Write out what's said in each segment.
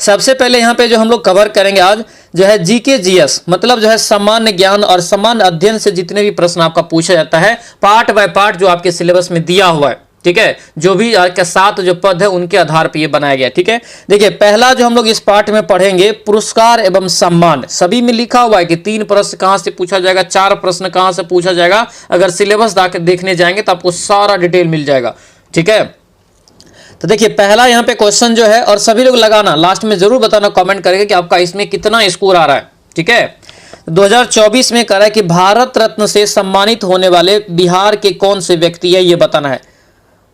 सबसे पहले यहाँ पे जो हम लोग कवर करेंगे आज जो है जीके जीएस, मतलब जो है सामान्य ज्ञान और सामान्य अध्ययन से जितने भी प्रश्न आपका पूछा जाता है पार्ट बाय पार्ट जो आपके सिलेबस में दिया हुआ है, ठीक है, जो भी आज के 7 जो पद है उनके आधार पर ये बनाया गया, ठीक है। देखिए पहला जो हम लोग इस पार्ट में पढ़ेंगे पुरस्कार एवं सम्मान। सभी में लिखा हुआ है कि 3 प्रश्न कहां से पूछा जाएगा, 4 प्रश्न कहां से पूछा जाएगा। अगर सिलेबस देखने जाएंगे तो आपको सारा डिटेल मिल जाएगा, ठीक है। तो देखिए पहला यहाँ पे क्वेश्चन जो है, और सभी लोग लगाना लास्ट में जरूर बताना कमेंट करके कि आपका इसमें कितना स्कोर आ रहा है, ठीक है। 2024 में कह रहा है कि भारत रत्न से सम्मानित होने वाले बिहार के कौन से व्यक्ति है ये बताना है,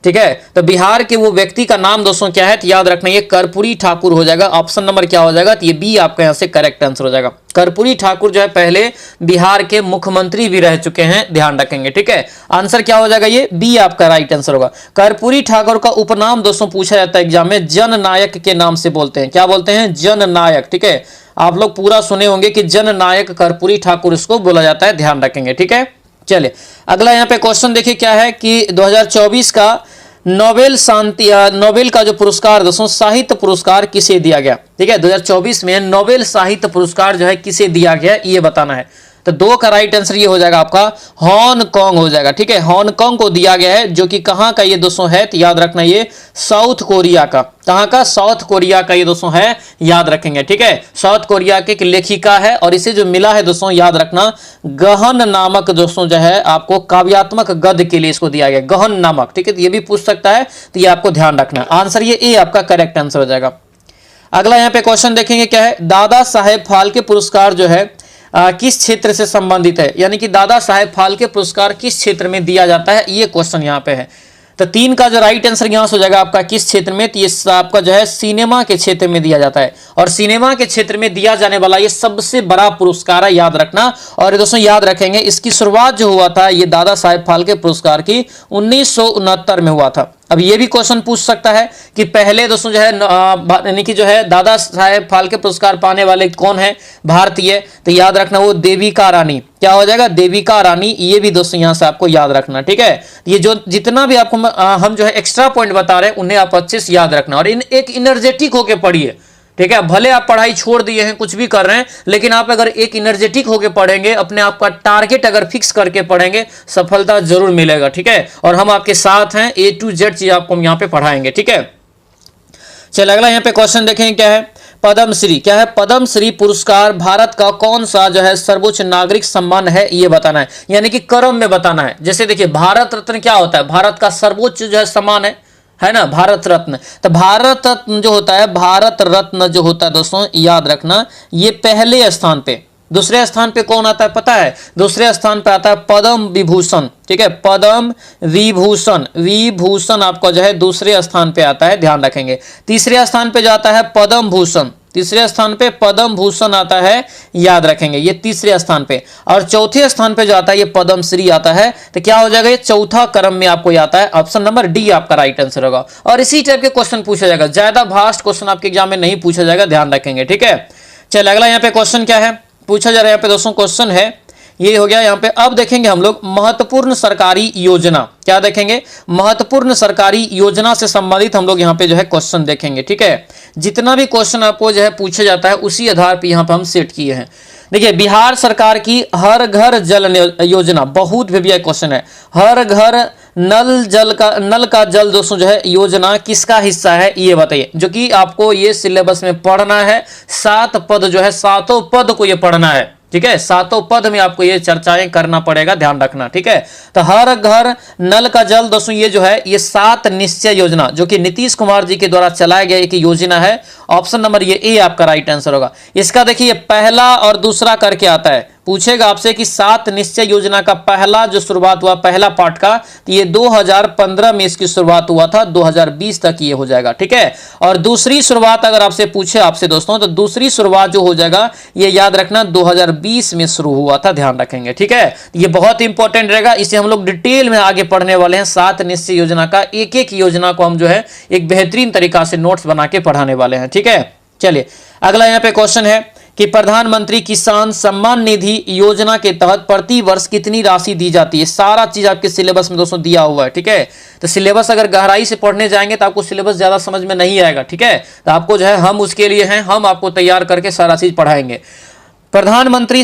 ठीक है। तो बिहार के वो व्यक्ति का नाम दोस्तों क्या है, तो याद रखना ये कर्पूरी ठाकुर हो जाएगा। ऑप्शन नंबर क्या हो जाएगा, तो ये बी आपका यहाँ से करेक्ट आंसर हो जाएगा। कर्पूरी ठाकुर जो है पहले बिहार के मुख्यमंत्री भी रह चुके हैं, ध्यान रखेंगे, ठीक है। आंसर क्या हो जाएगा, ये बी आपका राइट आंसर होगा। कर्पूरी ठाकुर का उपनाम दोस्तों पूछा जाता है एग्जाम में, जननायक के नाम से बोलते हैं। क्या बोलते हैं, जननायक, ठीक है। आप लोग पूरा सुने होंगे कि जननायक कर्पूरी ठाकुर इसको बोला जाता है, ध्यान रखेंगे, ठीक है। चलिए अगला यहाँ पे क्वेश्चन देखिए क्या है कि 2024 का नोबेल का जो पुरस्कार दोस्तों साहित्य पुरस्कार किसे दिया गया, ठीक है। 2024 में नोबेल साहित्य पुरस्कार जो है किसे दिया गया ये बताना है। तो 2 का राइट आंसर ये हो जाएगा आपका हांगकांग हो जाएगा, ठीक है। हांगकांग को दिया गया है, जो कि कहां का ये दोस्तों है, तो याद रखना ये साउथ कोरिया का। कहां का, साउथ कोरिया का ये दोस्तों है, याद रखेंगे, ठीक है। साउथ कोरिया की एक लेखिका है और इसे जो मिला है दोस्तों याद रखना गहन नामक दोस्तों जो है आपको काव्यात्मक गद्य के लिए इसको दिया गया, गहन नामक, ठीक है। तो ये भी पूछ सकता है, तो ये आपको ध्यान रखना। आंसर ये ए आपका करेक्ट आंसर हो जाएगा। अगला यहाँ पे क्वेश्चन देखेंगे क्या है, दादा साहेब फाल्के पुरस्कार जो है किस क्षेत्र से संबंधित है, यानी कि दादा साहेब फाल्के पुरस्कार किस क्षेत्र में दिया जाता है, ये क्वेश्चन यहाँ पे है। तो 3 का जो राइट आंसर यहां से हो जाएगा आपका किस क्षेत्र में, तो ये आपका जो है सिनेमा के क्षेत्र में दिया जाता है। और सिनेमा के क्षेत्र में दिया जाने वाला ये सबसे बड़ा पुरस्कार है, याद रखना। और दोस्तों याद रखेंगे इसकी शुरुआत जो हुआ था ये दादा साहेब फाल्के पुरस्कार की 1969 में हुआ था। अब ये भी क्वेश्चन पूछ सकता है कि पहले दोस्तों जो है यानी कि जो है दादा साहेब फाल्के पुरस्कार पाने वाले कौन है भारतीय, तो याद रखना वो देविका रानी। क्या हो जाएगा, देविका रानी। ये भी दोस्तों यहां से आपको याद रखना, ठीक है। ये जो जितना भी आपको हम जो है एक्स्ट्रा पॉइंट बता रहे हैं उन्हें आप अच्छे से याद रखना और एक एनर्जेटिक होकर पढ़िए, ठीक है। भले आप पढ़ाई छोड़ दिए हैं, कुछ भी कर रहे हैं, लेकिन आप अगर एक एनर्जेटिक होकर पढ़ेंगे, अपने आप का टारगेट अगर फिक्स करके पढ़ेंगे, सफलता जरूर मिलेगा, ठीक है। और हम आपके साथ हैं, A to Z चीज आपको हम यहाँ पे पढ़ाएंगे, ठीक है। चलिए अगला यहाँ पे क्वेश्चन देखेंगे क्या है, पद्मश्री। क्या है, पद्मश्री पुरस्कार भारत का कौन सा जो है सर्वोच्च नागरिक सम्मान है ये बताना है, यानी कि क्रम में बताना है। जैसे देखिए भारत रत्न क्या होता है, भारत का सर्वोच्च जो है सम्मान है ना, भारत रत्न। तो भारत रत्न जो होता है, भारत रत्न जो होता है दोस्तों याद रखना ये पहले स्थान पे। दूसरे स्थान पे कौन आता है पता है, दूसरे स्थान पे आता है पद्म विभूषण, ठीक है। पद्म विभूषण, विभूषण आपका जो है दूसरे स्थान पे आता है, ध्यान रखेंगे। तीसरे स्थान पे जाता है पद्म भूषण, तीसरे स्थान पे पद्म भूषण आता है, याद रखेंगे ये तीसरे स्थान पे। और चौथे स्थान पे जो आता है ये पद्मश्री आता है। तो क्या हो जाएगा, ये चौथा क्रम में आपको आता है। ऑप्शन नंबर डी आपका राइट आंसर होगा। और इसी टाइप के क्वेश्चन पूछा जाएगा, ज्यादा भास्ट क्वेश्चन आपके एग्जाम में नहीं पूछा जाएगा, ध्यान रखेंगे, ठीक है। चलिए अगला यहाँ पे क्वेश्चन क्या है पूछा जा रहा है, यहाँ पे दोस्तों क्वेश्चन है ये हो गया यहाँ पे। अब देखेंगे हम लोग महत्वपूर्ण सरकारी योजना। क्या देखेंगे, महत्वपूर्ण सरकारी योजना से संबंधित हम लोग यहाँ पे जो है क्वेश्चन देखेंगे, ठीक है। जितना भी क्वेश्चन आपको जो है पूछा जाता है उसी आधार पर यहाँ पे हम सेट किए हैं। देखिए बिहार सरकार की हर घर जल योजना, बहुत भव्य क्वेश्चन है। हर घर नल का जल दोस्तों जो है योजना किसका हिस्सा है ये बताइए, जो कि आपको ये सिलेबस में पढ़ना है। 7 पद जो है, 7 पद को ये पढ़ना है, ठीक है। 7 पद में आपको ये चर्चाएं करना पड़ेगा, ध्यान रखना, ठीक है। तो हर घर नल का जल दोस्तों ये जो है ये 7 निश्चय योजना जो कि नीतीश कुमार जी के द्वारा चलाया गया एक योजना है। ऑप्शन नंबर ये ए आपका राइट आंसर होगा। इसका देखिए पहला और दूसरा करके आता है, पूछेगा आपसे कि 7 निश्चय योजना का पहला जो शुरुआत हुआ पहला पार्ट का, तो ये 2015 में इसकी शुरुआत हुआ था, 2020 तक ये हो जाएगा, ठीक है। और दूसरी शुरुआत अगर आपसे पूछे आपसे दोस्तों, तो दूसरी शुरुआत जो हो जाएगा ये याद रखना 2020 में शुरू हुआ था, ध्यान रखेंगे, ठीक है। ये बहुत इंपॉर्टेंट रहेगा, इसे हम लोग डिटेल में आगे पढ़ने वाले हैं। 7 निश्चय योजना का एक एक योजना को हम जो है एक बेहतरीन तरीका से नोट्स बना के पढ़ाने वाले हैं, ठीक है। चलिए अगला यहाँ पे क्वेश्चन है कि प्रधानमंत्री किसान सम्मान निधि योजना के तहत प्रति वर्ष कितनी राशि दी जाती है। सारा चीज आपके सिलेबस में दोस्तों दिया हुआ है, ठीक है। तो सिलेबस अगर गहराई से पढ़ने जाएंगे तो आपको सिलेबस ज्यादा समझ में नहीं आएगा, ठीक है। तो आपको जो है हम उसके लिए हैं, हम आपको तैयार करके सारा चीज पढ़ाएंगे। प्रधानमंत्री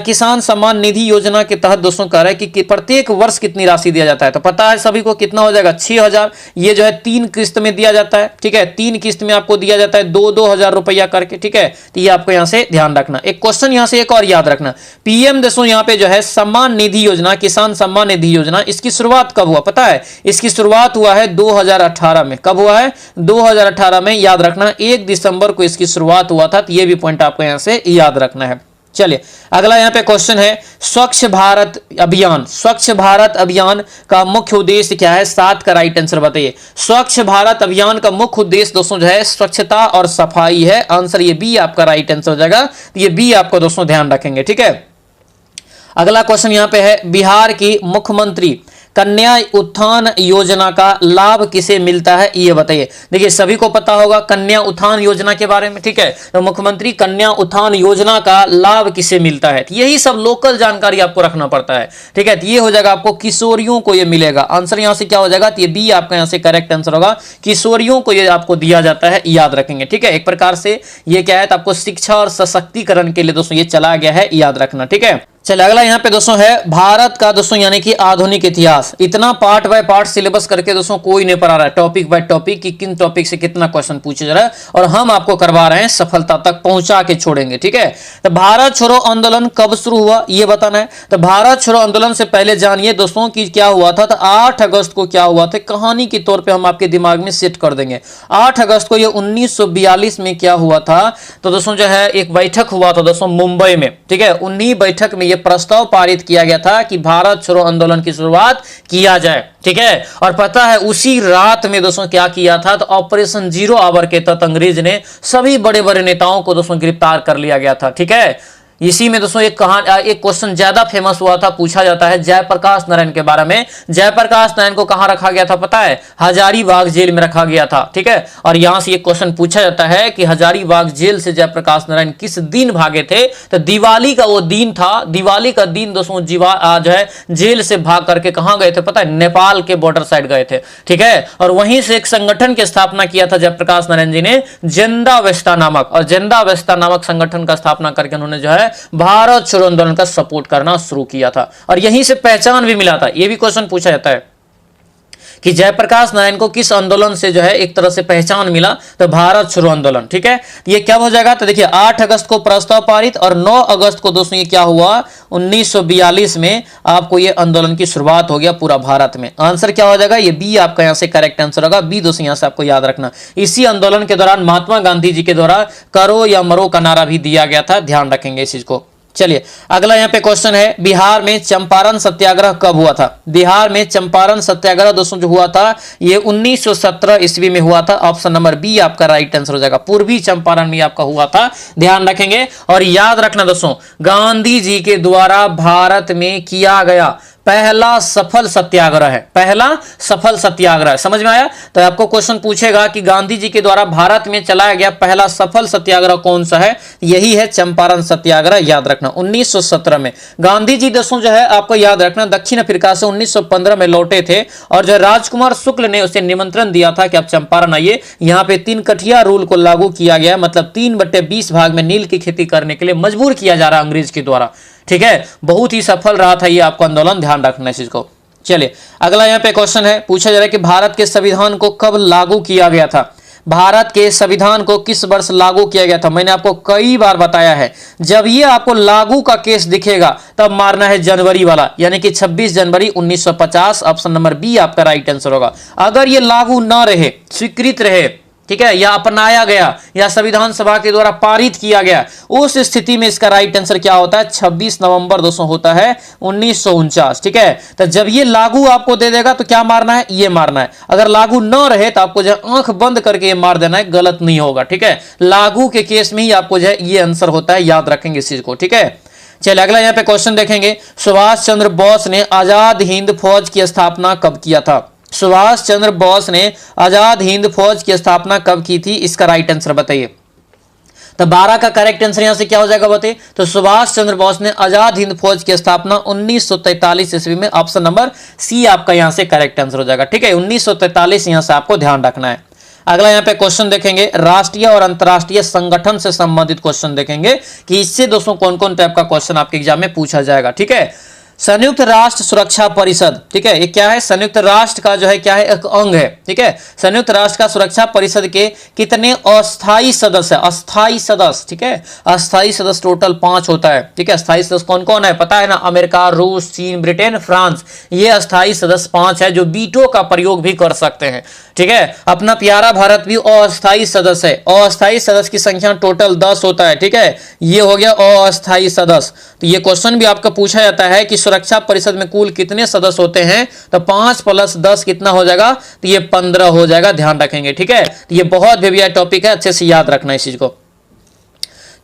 किसान सम्मान निधि योजना के तहत दोस्तों कह रहा है कि प्रत्येक वर्ष कितनी राशि दिया जाता है। तो पता है सभी को कितना हो जाएगा, 6,000। ये जो है 3 किस्त में दिया जाता है, ठीक है। 3 किस्त में आपको दिया जाता है 2-2 हजार रुपया करके, ठीक है। तो ये आपको यहां से ध्यान रखना। एक क्वेश्चन यहां से एक और याद रखना, पीएम दोस्तों यहां पे जो है सम्मान निधि योजना, किसान सम्मान निधि योजना, इसकी शुरुआत कब हुआ पता है। इसकी शुरुआत हुआ है 2018 में। कब हुआ है, 2018 में। याद रखना 1 दिसंबर को इसकी शुरुआत हुआ था। तो ये भी पॉइंट आपको यहां से याद रखना है। चलिए अगला यहां पे क्वेश्चन है, स्वच्छ भारत अभियान। स्वच्छ भारत अभियान का मुख्य उद्देश्य क्या है। 7 का राइट आंसर बताइए। स्वच्छ भारत अभियान का मुख्य उद्देश्य दोस्तों जो है स्वच्छता और सफाई है। आंसर ये बी आपका राइट आंसर हो जाएगा। ये बी आपको दोस्तों ध्यान रखेंगे, ठीक है। अगला क्वेश्चन यहां पे है, बिहार की मुख्यमंत्री कन्या उत्थान योजना का लाभ किसे मिलता है, ये बताइए। देखिए सभी को पता होगा कन्या उत्थान योजना के बारे में, ठीक है। तो मुख्यमंत्री कन्या उत्थान योजना का लाभ किसे मिलता है, यही सब लोकल जानकारी आपको रखना पड़ता है, ठीक है। तो ये हो जाएगा आपको किशोरियों को ये मिलेगा। आंसर यहां से क्या हो जाएगा, तो ये बी आपका यहां से करेक्ट आंसर होगा। किशोरियों को ये आपको दिया जाता है, याद रखेंगे, ठीक है। एक प्रकार से ये क्या है, तो आपको शिक्षा और सशक्तिकरण के लिए दोस्तों ये चला गया है, याद रखना, ठीक है। चलिए अगला यहाँ पे दोस्तों है भारत का दोस्तों यानी कि आधुनिक इतिहास। इतना पार्ट बाय पार्ट सिलेबस करके दोस्तों कोई नहीं पढ़ा रहा है, टॉपिक बाय टॉपिक कि किन टॉपिक से कितना क्वेश्चन पूछे जा रहा है, और हम आपको करवा रहे हैं, सफलता तक पहुंचा के छोड़ेंगे, ठीक है। तो भारत छोड़ो आंदोलन कब शुरू हुआ ये बताना है। तो भारत छोड़ो आंदोलन से पहले जानिए दोस्तों कि क्या हुआ था। तो 8 अगस्त को क्या हुआ था, कहानी के तौर पर हम आपके दिमाग में सेट कर देंगे। 8 अगस्त को ये 1942 में क्या हुआ था, तो दोस्तों जो है एक बैठक हुआ था दोस्तों मुंबई में, ठीक है। उन्हीं बैठक में प्रस्ताव पारित किया गया था कि भारत छोड़ो आंदोलन की शुरुआत किया जाए, ठीक है। और पता है उसी रात में दोस्तों क्या किया था, तो ऑपरेशन जीरो आवर के तहत अंग्रेज ने सभी बड़े बड़े नेताओं को दोस्तों गिरफ्तार कर लिया गया था, ठीक है। इसी में दोस्तों एक क्वेश्चन ज्यादा फेमस हुआ था, पूछा जाता है जयप्रकाश नारायण के बारे में। जयप्रकाश नारायण को कहां रखा गया था पता है, हजारीबाग जेल में रखा गया था, ठीक है। और यहां से एक क्वेश्चन पूछा जाता है कि हजारीबाग जेल से जयप्रकाश नारायण किस दिन भागे थे। तो दिवाली का वो दिन था, दिवाली का दिन दोस्तों जो है जेल से भाग करके कहां गए थे पता है, नेपाल के बॉर्डर साइड गए थे, ठीक है। और वहीं से एक संगठन की स्थापना किया था जयप्रकाश नारायण जी ने, जिंदा वेस्टा नामक, और जिंदा वेस्टा नामक संगठन का स्थापना करके उन्होंने जो है भारत छोड़ो आंदोलन का सपोर्ट करना शुरू किया था। और यहीं से पहचान भी मिला था। यह भी क्वेश्चन पूछा जाता है कि जयप्रकाश नारायण को किस आंदोलन से जो है एक तरह से पहचान मिला, तो भारत छोड़ो आंदोलन, ठीक है। ये कब हो जाएगा, तो देखिए 8 अगस्त को प्रस्ताव पारित, और 9 अगस्त को दोस्तों ये क्या हुआ, 1942 में आपको ये आंदोलन की शुरुआत हो गया पूरा भारत में। आंसर क्या हो जाएगा, ये बी आपका यहां से करेक्ट आंसर होगा। बी दोस्तों यहां से आपको याद रखना। इसी आंदोलन के दौरान महात्मा गांधी जी के द्वारा करो या मरो का नारा भी दिया गया था, ध्यान रखेंगे इस चीज को। चलिए अगला यहाँ पे क्वेश्चन है, बिहार में चंपारण सत्याग्रह कब हुआ था। बिहार में चंपारण सत्याग्रह दोस्तों जो हुआ था ये 1917 ईस्वी में हुआ था। ऑप्शन नंबर बी आपका राइट आंसर हो जाएगा। पूर्वी चंपारण में आपका हुआ था, ध्यान रखेंगे। और याद रखना दोस्तों, गांधी जी के द्वारा भारत में किया गया पहला सफल सत्याग्रह है, पहला सफल सत्याग्रह, समझ में आया। तो आपको क्वेश्चन पूछेगा कि गांधी जी के द्वारा भारत में चलाया गया पहला सफल सत्याग्रह कौन सा है, यही है चंपारण सत्याग्रह, याद रखना। 1917 में गांधी जी दोस्तों जो है आपको याद रखना दक्षिण अफ्रीका से 1915 में लौटे थे, और जो राजकुमार शुक्ल ने उसे निमंत्रण दिया था कि आप चंपारण आइए, यहाँ पे 3 कठिया रूल को लागू किया गया, मतलब 3/20 भाग में नील की खेती करने के लिए मजबूर किया जा रहा अंग्रेज के द्वारा, ठीक है। बहुत ही सफल रहा था ये आपको आंदोलन, ध्यान रखना इस चीज को। चलिए अगला यहाँ पे क्वेश्चन है, पूछा जा रहा है कि भारत के संविधान को कब लागू किया गया था। भारत के संविधान को किस वर्ष लागू किया गया था। मैंने आपको कई बार बताया है, जब ये आपको लागू का केस दिखेगा तब मारना है जनवरी वाला, यानी कि 26 जनवरी 1950। ऑप्शन नंबर बी आपका राइट आंसर होगा। अगर ये लागू ना रहे, स्वीकृत रहे, ठीक है, या अपनाया गया, या संविधान सभा के द्वारा पारित किया गया, उस स्थिति में इसका राइट आंसर क्या होता है, 26 नवंबर दोस्तों होता है 1949, ठीक है। तो जब ये लागू आपको दे देगा तो क्या मारना है, ये मारना है। अगर लागू न रहे तो आपको जो आंख बंद करके ये मार देना है, गलत नहीं होगा, ठीक है। लागू के केस में ही आपको जो है ये आंसर होता है, याद रखेंगे इस चीज को, ठीक है। चलिए अगला यहाँ पे क्वेश्चन देखेंगे, सुभाष चंद्र बोस ने आजाद हिंद फौज की स्थापना कब किया था। सुभाष चंद्र बोस ने आजाद हिंद फौज की स्थापना कब की थी, इसका राइट आंसर बताइए। तो 12 का करेक्ट आंसर यहां से क्या हो जाएगा बताइए? तो सुभाष चंद्र बोस ने आजाद हिंद फौज की स्थापना 1943 ईस्वी में। ऑप्शन नंबर सी आपका यहां से करेक्ट आंसर हो जाएगा। ठीक है, 1943 यहां से आपको ध्यान रखना है। अगला यहाँ पे क्वेश्चन देखेंगे, राष्ट्रीय और अंतरराष्ट्रीय संगठन से संबंधित क्वेश्चन देखेंगे कि इससे दोस्तों कौन कौन टाइप का क्वेश्चन आपके एग्जाम में पूछा जाएगा। ठीक है, संयुक्त राष्ट्र सुरक्षा परिषद, ठीक है, ये क्या है? संयुक्त राष्ट्र का जो है क्या है? एक अंग है। ठीक है, संयुक्त राष्ट्र का सुरक्षा परिषद के कितने अस्थायी सदस्य? अस्थायी सदस्य, ठीक है, अस्थायी सदस्य टोटल 5 होता है। ठीक है, अस्थायी सदस्य कौन कौन है पता है ना? अमेरिका, रूस, चीन, ब्रिटेन, फ्रांस, ये अस्थायी सदस्य 5 है जो वीटो का प्रयोग भी कर सकते हैं। ठीक है, अपना प्यारा भारत भी अस्थायी सदस्य है। अस्थायी सदस्य की संख्या टोटल 10 होता है। ठीक है, ये हो गया अस्थायी सदस्य। तो ये क्वेश्चन भी आपका पूछा जाता है कि सुरक्षा परिषद में कुल कितने सदस्य होते हैं? तो 5 + 10 कितना हो जाएगा? तो ये 15 हो जाएगा, ध्यान रखेंगे। ठीक है, तो ये बहुत बेबिया टॉपिक है, अच्छे से याद रखना इस चीज को।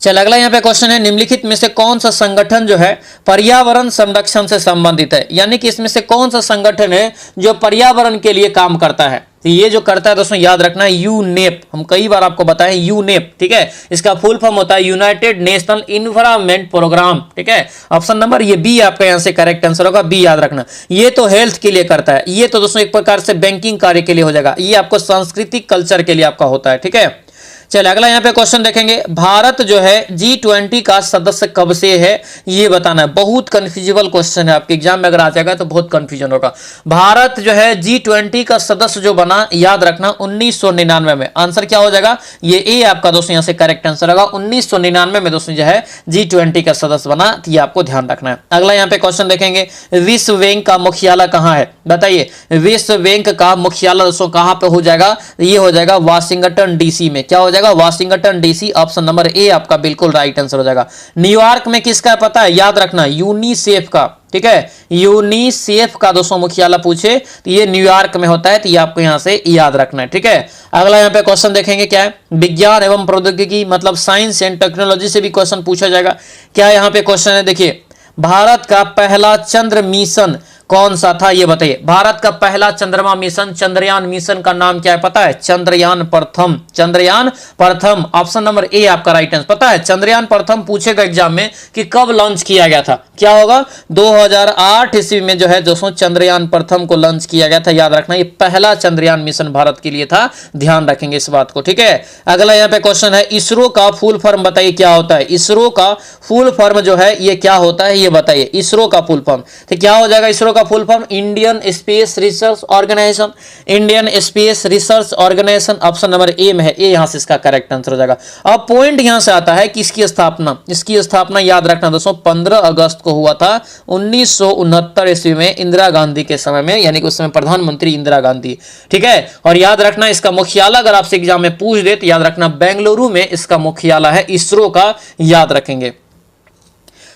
चल अगला यहाँ पे क्वेश्चन है, निम्नलिखित में से कौन सा संगठन जो है पर्यावरण संरक्षण से संबंधित है? यानी कि इसमें से कौन सा संगठन है जो पर्यावरण के लिए काम करता है? तो ये जो करता है दोस्तों याद रखना है यूनेप। हम कई बार आपको बताएं यूनेप। ठीक है, इसका फुल फॉर्म होता है यूनाइटेड नेशनल इन्वायरमेंट प्रोग्राम। ठीक है, ऑप्शन नंबर ये बी आपका यहां से करेक्ट आंसर होगा, बी याद रखना। ये तो हेल्थ के लिए करता है, ये तो दोस्तों एक प्रकार से बैंकिंग कार्य के लिए हो जाएगा, ये आपको सांस्कृतिक कल्चर के लिए आपका होता है। ठीक है, चलिए अगला यहाँ पे क्वेश्चन देखेंगे, भारत जो है G20 का सदस्य कब से है ये बताना है। बहुत कंफ्यूजेबल क्वेश्चन है, आपके एग्जाम में अगर आ जाएगा तो बहुत कंफ्यूजन होगा। भारत जो है G20 का सदस्य जो बना, याद रखना 1999 में। आंसर क्या हो जाएगा? ये ए आपका दोस्तों यहाँ से करेक्ट आंसर होगा। 1999 में दोस्तों जो है G20 का सदस्य बना, तो ये आपको ध्यान रखना है। अगला यहाँ पे क्वेश्चन देखेंगे, विश्व बैंक का मुख्यालय कहाँ है? बताइए, विश्व बैंक का मुख्यालय दोस्तों कहाँ पे हो जाएगा? ये हो जाएगा वाशिंगटन DC में। क्या हो जाएगा? Washington DC। ऑप्शन नंबर ए आपका बिल्कुल राइट आंसर हो जाएगा। न्यूयॉर्क में किसका पता है? याद रखना यूनिसेफ का। ठीक है, यूनिसेफ का दोस्तों मुख्यालय पूछे तो ये न्यूयॉर्क में होता है, तो ये आपको यहां से याद रखना है। ठीक है, अगला यहां पे क्वेश्चन देखेंगे, क्या है? विज्ञान एवं प्रौद्योगिकी मतलब साइंस एंड टेक्नोलॉजी से भी क्वेश्चन पूछा जाएगा। क्या यहां पे क्वेश्चन है? देखिए, भारत का पहला चंद्र मिशन कौन सा था ये बताइए। भारत का पहला चंद्रमा मिशन, चंद्रयान मिशन का नाम क्या है पता है? चंद्रयान प्रथम। चंद्रयान प्रथम, ऑप्शन नंबर ए आपका राइट आंसर। पता है चंद्रयान प्रथम पूछेगा एग्जाम में कि कब लॉन्च किया गया था? क्या होगा? 2008 ईस्वी में जो है दोस्तों चंद्रयान प्रथम को लॉन्च किया गया था। याद रखना ये पहला चंद्रयान मिशन भारत के लिए था, ध्यान रखेंगे इस बात को। ठीक है, अगला यहाँ पे क्वेश्चन है, इसरो का फुल फॉर्म बताइए क्या होता है? इसरो का फुल फॉर्म जो है ये क्या होता है ये बताइए। इसरो का फुल फॉर्म तो क्या हो जाएगा? ISRO full form Indian Space Research Organisation. Indian Space Research Organisation option number A में है, ए यहां से इसका करेक्ट आंसर हो जाएगा। अब पॉइंट यहां से आता है कि इसकी स्थापना याद रखना दोस्तों 15 अगस्त को हुआ था 1969 ईस्वी में, इंदिरा गांधी के समय में, यानी कि उस समय प्रधानमंत्री इंदिरा गांधी। ठीक है, और याद रखना इसका मुख्यालय अगर आपसे एग्जाम में पूछ दे तो याद रखना बेंगलुरु में इसका मुख्यालय है, इसरो का, याद रखेंगे।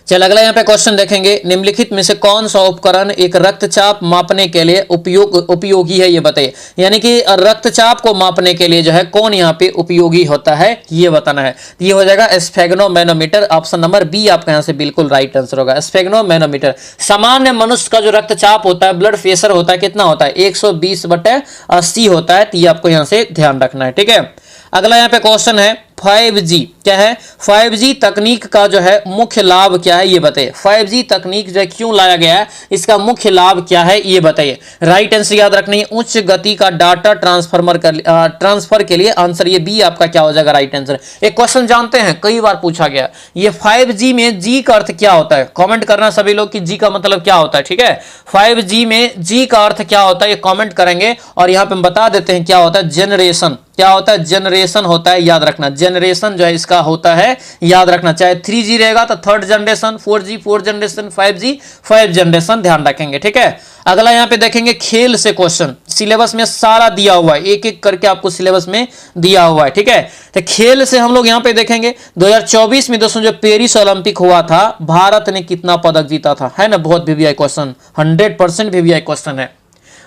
चल अगला यहाँ पे क्वेश्चन देखेंगे, निम्नलिखित में से कौन सा उपकरण एक रक्तचाप मापने के लिए उपयोगी है ये बताइए। यानी कि रक्तचाप को मापने के लिए जो है कौन यहाँ पे उपयोगी होता है ये बताना है। ये हो जाएगा स्फेग्नोमैनोमीटर। ऑप्शन नंबर बी आपका यहाँ से बिल्कुल राइट आंसर होगा, स्फेग्नोमैनोमीटर। सामान्य मनुष्य का जो रक्तचाप होता है, ब्लड प्रेशर होता है, कितना होता है? 120/80 होता है, तो ये आपको यहाँ से ध्यान रखना है। ठीक है, अगला यहाँ पे क्वेश्चन है 5G। क्या है? 5G तकनीक का जो है मुख्य लाभ क्या है ये बताइए। 5G तकनीक जो क्यों लाया गया है, इसका मुख्य लाभ क्या है ये बताइए। राइट आंसर याद रखनी है उच्च गति का डाटा ट्रांसफर के लिए। आंसर ये बी आपका क्या हो जाएगा? Right answer. एक क्वेश्चन जानते हैं कई बार पूछा गया, ये 5G में G का अर्थ क्या होता है? कमेंट करना सभी लोग कि G का मतलब क्या होता है। ठीक है, 5G में G का अर्थ क्या होता है ये कमेंट करेंगे, और यहाँ पे हम बता देते हैं क्या होता है। जनरेशन। क्या होता है? जनरेशन होता है, याद रखना। जनरेशन जो है इसका होता है, याद रखना। चाहे 3G रहेगा तो 3rd generation, 4G 4th generation, 5G 5th generation, ध्यान रखेंगे। ठीक है, अगला यहाँ पे देखेंगे खेल से क्वेश्चन। सिलेबस में सारा दिया हुआ है, एक एक करके आपको सिलेबस में दिया हुआ है। ठीक है, तो खेल से हम लोग यहाँ पे देखेंगे 2024 में दोस्तों जो पेरिस ओलंपिक हुआ था, भारत ने कितना पदक जीता था? है ना, बहुत वीवीआई क्वेश्चन, 100% वीवीआई क्वेश्चन है।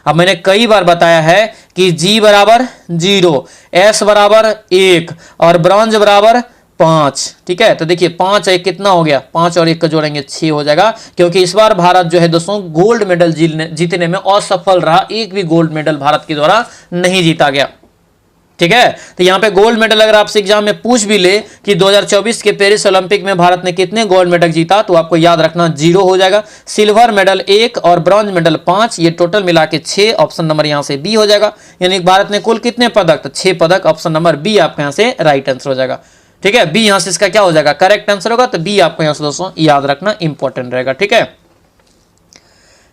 अब मैंने कई बार बताया है कि G बराबर 0, S बराबर 1 और ब्रॉन्ज बराबर 5। ठीक है, तो देखिए 5 1 कितना हो गया? 5 और 1 को जोड़ेंगे 6 हो जाएगा, क्योंकि इस बार भारत जो है दोस्तों गोल्ड मेडल जीतने में असफल रहा। एक भी गोल्ड मेडल भारत के द्वारा नहीं जीता गया। ठीक है। तो यहाँ पे गोल्ड मेडल अगर आपसे एग्जाम में पूछ भी ले कि 2024 के पेरिस ओलंपिक में भारत ने कितने गोल्ड मेडल जीता, तो आपको याद रखना 0 हो जाएगा। सिल्वर मेडल 1 और ब्रॉन्ज मेडल 5, ये टोटल मिला के 6, ऑप्शन नंबर यहाँ से बी हो जाएगा। यानी भारत ने कुल कितने पदक, तो 6 पदक, ऑप्शन नंबर बी आपके यहाँ से राइट आंसर हो जाएगा। ठीक है, बी यहाँ से इसका क्या हो जाएगा, करेक्ट आंसर होगा। तो बी आपको यहाँ से दोस्तों याद रखना इंपॉर्टेंट रहेगा। ठीक है,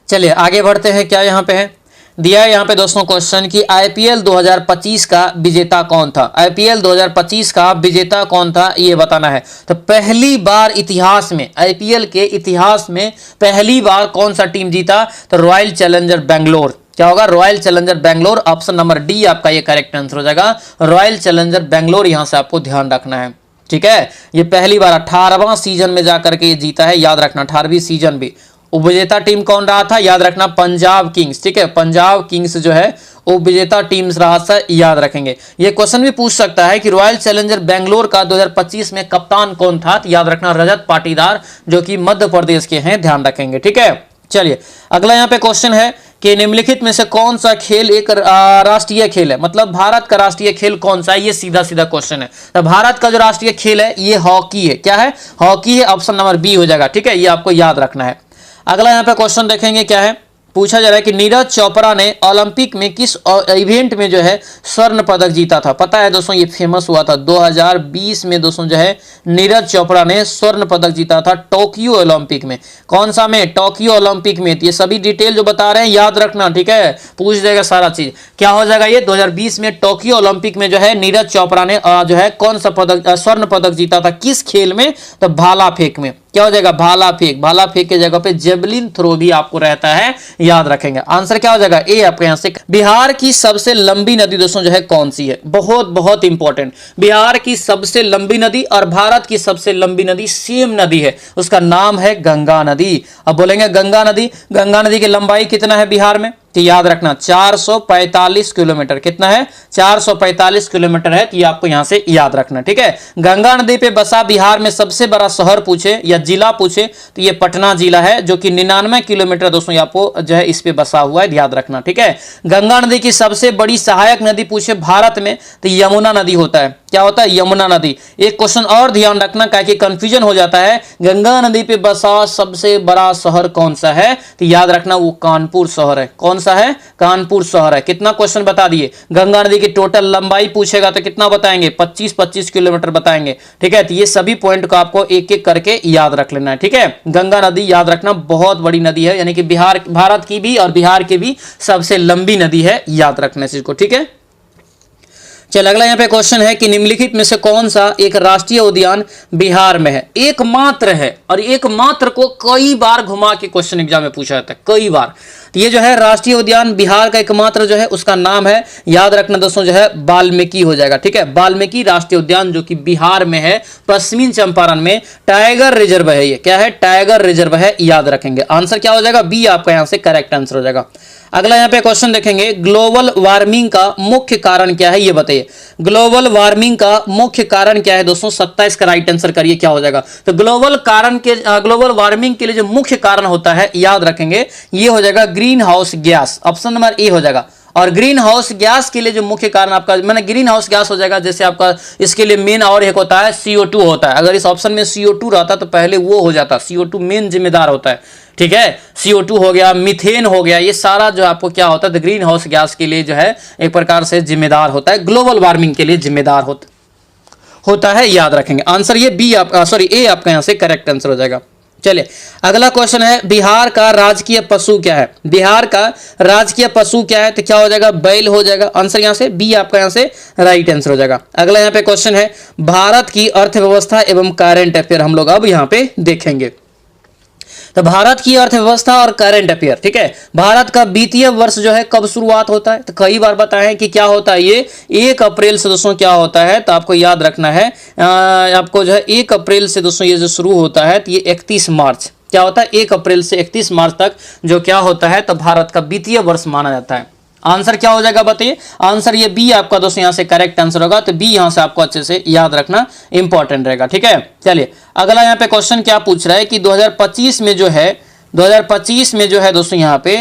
चलिए आगे बढ़ते हैं। क्या यहाँ पे है दिया है यहाँ पे दोस्तों क्वेश्चन कि आईपीएल 2025 का विजेता कौन था। आईपीएल 2025 का विजेता कौन था ये बताना है। तो पहली बार इतिहास में, आईपीएल के इतिहास में पहली बार कौन सा टीम जीता, तो रॉयल चैलेंजर बेंगलोर। क्या होगा, royal challenger Bangalore, option number D आपका ये करेक्ट आंसर हो जाएगा। रॉयल चैलेंजर बेंगलोर यहां से आपको ध्यान रखना है। ठीक है, ये पहली बार 18वां सीजन में जाकर के जीता है, याद रखना 18वीं सीजन भी। उपविजेता टीम कौन रहा था, याद रखना पंजाब किंग्स। ठीक है, पंजाब किंग्स जो है उपविजेता टीम रहा था, याद रखेंगे। ये क्वेश्चन भी पूछ सकता है कि रॉयल चैलेंजर बेंगलोर का 2025 में कप्तान कौन था, तो याद रखना रजत पाटीदार, जो कि मध्य प्रदेश के हैं, ध्यान रखेंगे। ठीक है, चलिए अगला यहाँ पे क्वेश्चन है कि निम्नलिखित में से कौन सा खेल एक राष्ट्रीय खेल है, मतलब भारत का राष्ट्रीय खेल कौन सा है, ये सीधा सीधा क्वेश्चन है। तो भारत का जो राष्ट्रीय खेल है ये हॉकी है। क्या है, हॉकी है, ऑप्शन नंबर बी हो जाएगा। ठीक है, ये आपको याद रखना है। अगला यहाँ पे क्वेश्चन देखेंगे, क्या है पूछा जा रहा है कि नीरज चोपड़ा ने ओलंपिक में किस इवेंट में जो है स्वर्ण पदक जीता था। पता है दोस्तों, ये फेमस हुआ था 2020 में दोस्तों, जो है नीरज चोपड़ा ने स्वर्ण पदक जीता था टोक्यो ओलंपिक में। कौन सा में, टोक्यो ओलंपिक में। ये सभी डिटेल जो बता रहे हैं याद रखना। ठीक है, पूछ देगा सारा चीज। क्या हो जाएगा ये, 2020 में टोक्यो ओलंपिक में जो है नीरज चोपड़ा ने जो है कौन सा पदक, स्वर्ण पदक जीता था, किस खेल में, तो भाला फेंक में। क्या हो जाएगा, भाला फेंक। भाला फेंक के जगह पे जेवलिन थ्रो भी आपको रहता है, याद रखेंगे। आंसर क्या हो जाएगा, ए आपके यहां से। बिहार की सबसे लंबी नदी दोस्तों जो है कौन सी है, बहुत बहुत इंपॉर्टेंट। बिहार की सबसे लंबी नदी और भारत की सबसे लंबी नदी सेम नदी है, उसका नाम है गंगा नदी। अब बोलेंगे गंगा नदी, गंगा नदी की लंबाई कितना है बिहार में, तो याद रखना 445 किलोमीटर। कितना है, 445 किलोमीटर है, तो ये आपको यहां से याद रखना। ठीक है, गंगा नदी पे बसा बिहार में सबसे बड़ा शहर पूछे या जिला पूछे तो ये पटना जिला है, जो कि 99 किलोमीटर दोस्तों आपको जो है इस पे बसा हुआ है, याद रखना। ठीक है, गंगा नदी की सबसे बड़ी सहायक नदी पूछे भारत में तो यमुना नदी होता है। क्या होता है, यमुना नदी। एक क्वेश्चन और ध्यान रखना, क्या कि कंफ्यूजन हो जाता है, गंगा नदी पे बसा सबसे बड़ा शहर कौन सा है, तो याद रखना वो कानपुर शहर है। कौन सा है, कानपुर शहर है। कितना क्वेश्चन बता दिए, गंगा नदी की टोटल लंबाई पूछेगा तो कितना बताएंगे, 25-25 किलोमीटर बताएंगे। ठीक है, तो ये सभी पॉइंट को आपको एक एक करके याद रख लेना है। ठीक है, गंगा नदी याद रखना बहुत बड़ी नदी है, यानी कि बिहार, भारत की भी और बिहार की भी सबसे लंबी नदी है, याद रखना इस चीज को। ठीक है, चल अगला यहाँ पे क्वेश्चन है कि निम्नलिखित में से कौन सा एक राष्ट्रीय उद्यान बिहार में है, एकमात्र है, और एकमात्र को कई बार घुमा के क्वेश्चन एग्जाम में पूछा जाता है, कई बार। तो ये जो है राष्ट्रीय उद्यान बिहार का एकमात्र जो है उसका नाम है, याद रखना दोस्तों, जो है वाल्मीकि हो जाएगा। ठीक है, वाल्मीकि राष्ट्रीय उद्यान जो कि बिहार में है, पश्चिमी चंपारण में टाइगर रिजर्व है। ये क्या है, टाइगर रिजर्व है, याद रखेंगे। आंसर क्या हो जाएगा, बी आपका यहां से करेक्ट आंसर हो जाएगा। अगला यहाँ पे क्वेश्चन देखेंगे, ग्लोबल वार्मिंग का मुख्य कारण क्या है, ये बताइए। ग्लोबल वार्मिंग का मुख्य कारण क्या है दोस्तों, 27 का राइट आंसर करिए, क्या हो जाएगा। तो ग्लोबल वार्मिंग के लिए जो मुख्य कारण होता है, याद रखेंगे, ये हो जाएगा green house gas, option number ए हो जाएगा। और ग्रीन हाउस गैस के लिए जो मुख्य कारण आपका, मैंने ग्रीन हाउस गैस हो जाएगा, जैसे आपका इसके लिए मेन और एक होता है CO2 होता है। अगर इस ऑप्शन में CO2 रहता तो पहले वो हो जाता, CO2 मेन जिम्मेदार होता है। ठीक है, CO2 हो गया, मीथेन हो गया, ये सारा जो आपको क्या होता है, ग्रीन हाउस गैस के लिए जो है एक प्रकार से जिम्मेदार होता है, ग्लोबल वार्मिंग के लिए जिम्मेदार होता है, याद रखेंगे। आंसर ये बी आप सॉरी ए आपका यहां से करेक्ट आंसर हो जाएगा। चलिए अगला क्वेश्चन है, बिहार का राजकीय पशु क्या है। बिहार का राजकीय पशु क्या है, तो क्या हो जाएगा, बैल हो जाएगा। आंसर यहां से बी आपका यहां से राइट आंसर हो जाएगा। अगला यहां पे क्वेश्चन है, भारत की अर्थव्यवस्था एवं करंट अफेयर हम लोग अब यहां पे देखेंगे। तो भारत की अर्थव्यवस्था और करंट अफेयर। ठीक है, भारत का वित्तीय वर्ष जो है कब शुरुआत होता है, तो कई बार बताएं कि क्या होता है, ये 1 अप्रैल से दोस्तों क्या होता है, तो आपको याद रखना है, आपको जो है 1 अप्रैल से दोस्तों ये जो शुरू होता है, तो ये 31 मार्च, क्या होता है, 1 अप्रैल से 31 मार्च तक जो क्या होता है, तो भारत का वित्तीय वर्ष माना जाता है। आंसर क्या हो जाएगा बताइए, आंसर ये बी आपका दोस्तों यहां से करेक्ट आंसर होगा। तो बी यहां से आपको अच्छे से याद रखना इंपॉर्टेंट रहेगा। ठीक है, चलिए अगला यहां पे क्वेश्चन क्या पूछ रहा है कि 2025 में जो है दोस्तों यहां पे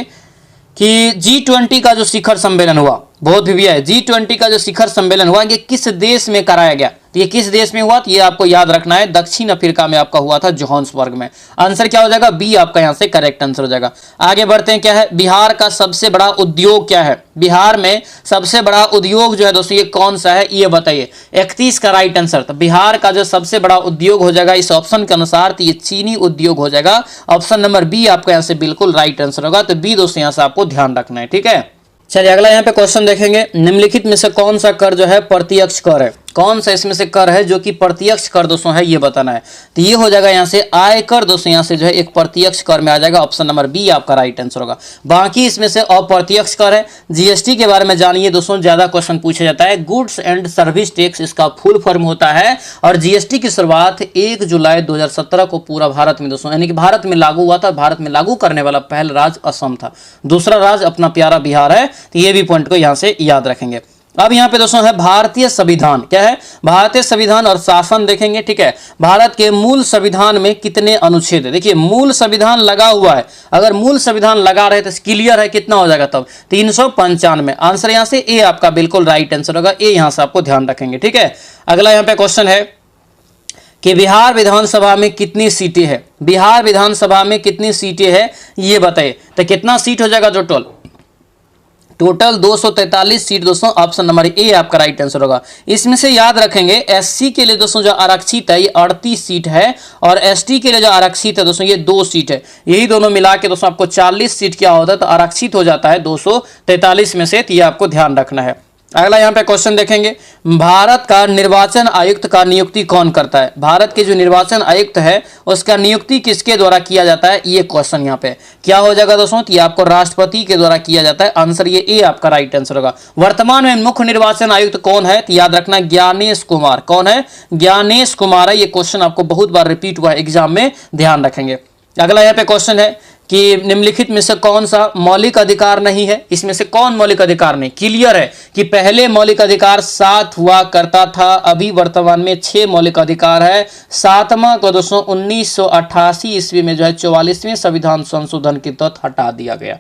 कि G20 का जो शिखर सम्मेलन हुआ, बहुत भी है। G20 का जो शिखर सम्मेलन हुआ ये किस देश में कराया गया, तो ये किस देश में हुआ, तो ये आपको याद रखना है, दक्षिण अफ्रीका में आपका हुआ था, जोहान्सबर्ग में। आंसर क्या हो जाएगा, बी आपका यहाँ से करेक्ट आंसर हो जाएगा। आगे बढ़ते हैं, क्या है बिहार का सबसे बड़ा उद्योग क्या है, बिहार में सबसे बड़ा उद्योग जो है दोस्तों ये कौन सा है, ये बताइए। 31 का राइट आंसर, तो बिहार का जो सबसे बड़ा उद्योग हो जाएगा इस ऑप्शन के अनुसार, तो ये चीनी उद्योग हो जाएगा। ऑप्शन नंबर बी आपका यहाँ से बिल्कुल राइट आंसर होगा, तो बी दोस्तों यहाँ से आपको ध्यान रखना है, ठीक है। चलिए अगला यहाँ पे क्वेश्चन देखेंगे, निम्नलिखित में से कौन सा कर जो है प्रत्यक्ष कर है, कौन सा इसमें से कर है जो कि प्रत्यक्ष कर दोस्तों है, ये बताना है। तो ये हो जाएगा यहाँ से आयकर दोस्तों, यहाँ से जो है एक प्रत्यक्ष कर में आ जाएगा। ऑप्शन नंबर बी आपका राइट आंसर होगा। बाकी इसमें से अप्रत्यक्ष कर है। जीएसटी के बारे में जानिए दोस्तों, ज्यादा क्वेश्चन पूछा जाता है। गुड्स एंड सर्विस टैक्स इसका फुल फॉर्म होता है, और जीएसटी की शुरुआत 1 जुलाई 2017 को पूरा भारत में दोस्तों, यानी कि भारत में लागू हुआ था। राज्य में लागू करने वाला पहला राज्य असम था, दूसरा राज्य अपना प्यारा बिहार है। तो ये भी पॉइंट को यहाँ से याद रखेंगे। अब यहाँ पे दोस्तों है भारतीय संविधान, क्या है भारतीय संविधान और शासन देखेंगे, ठीक है। भारत के मूल संविधान में कितने अनुच्छेद है, देखिए मूल संविधान लगा हुआ है, अगर मूल संविधान लगा रहे तो क्लियर है कितना हो जाएगा तब 395। आंसर यहाँ से ए आपका बिल्कुल राइट आंसर होगा, ए यहाँ से आपको ध्यान रखेंगे, ठीक है। अगला यहाँ पे क्वेश्चन है कि बिहार विधानसभा में कितनी सीटें हैं, बिहार विधानसभा में कितनी सीटें हैं ये बताइए। तो कितना सीट हो जाएगा टोटल 243 सीट दोस्तों। ऑप्शन नंबर ए आपका राइट आंसर होगा। इसमें से याद रखेंगे एससी के लिए दोस्तों जो आरक्षित है ये 38 सीट है, और एसटी के लिए जो आरक्षित है दोस्तों ये 2 सीट है। यही दोनों मिला के दोस्तों आपको 40 सीट क्या होता है, तो आरक्षित हो जाता है 243 में से, तो ये आपको ध्यान रखना है। अगला यहाँ पे क्वेश्चन देखेंगे, भारत का निर्वाचन आयुक्त का नियुक्ति कौन करता है, भारत के जो निर्वाचन आयुक्त है उसका नियुक्ति किसके द्वारा किया जाता है, ये क्वेश्चन यहाँ पे क्या हो जाएगा दोस्तों, तो ये आपको राष्ट्रपति के द्वारा किया जाता है। आंसर ये ए आपका राइट आंसर होगा। वर्तमान में मुख्य निर्वाचन आयुक्त कौन है, तो याद रखना ज्ञानेश कुमार। कौन है, ज्ञानेश कुमार है। ये क्वेश्चन आपको बहुत बार रिपीट हुआ है एग्जाम में, ध्यान रखेंगे। अगला यहाँ पे क्वेश्चन है कि निम्नलिखित में से कौन सा मौलिक अधिकार नहीं है, इसमें से कौन मौलिक अधिकार नहीं। क्लियर है कि पहले मौलिक अधिकार 7 हुआ करता था, अभी वर्तमान में 6 मौलिक अधिकार है। 7वां को दोस्तों 1988 ईस्वी में जो है 44वें संविधान संशोधन के तहत हटा दिया गया,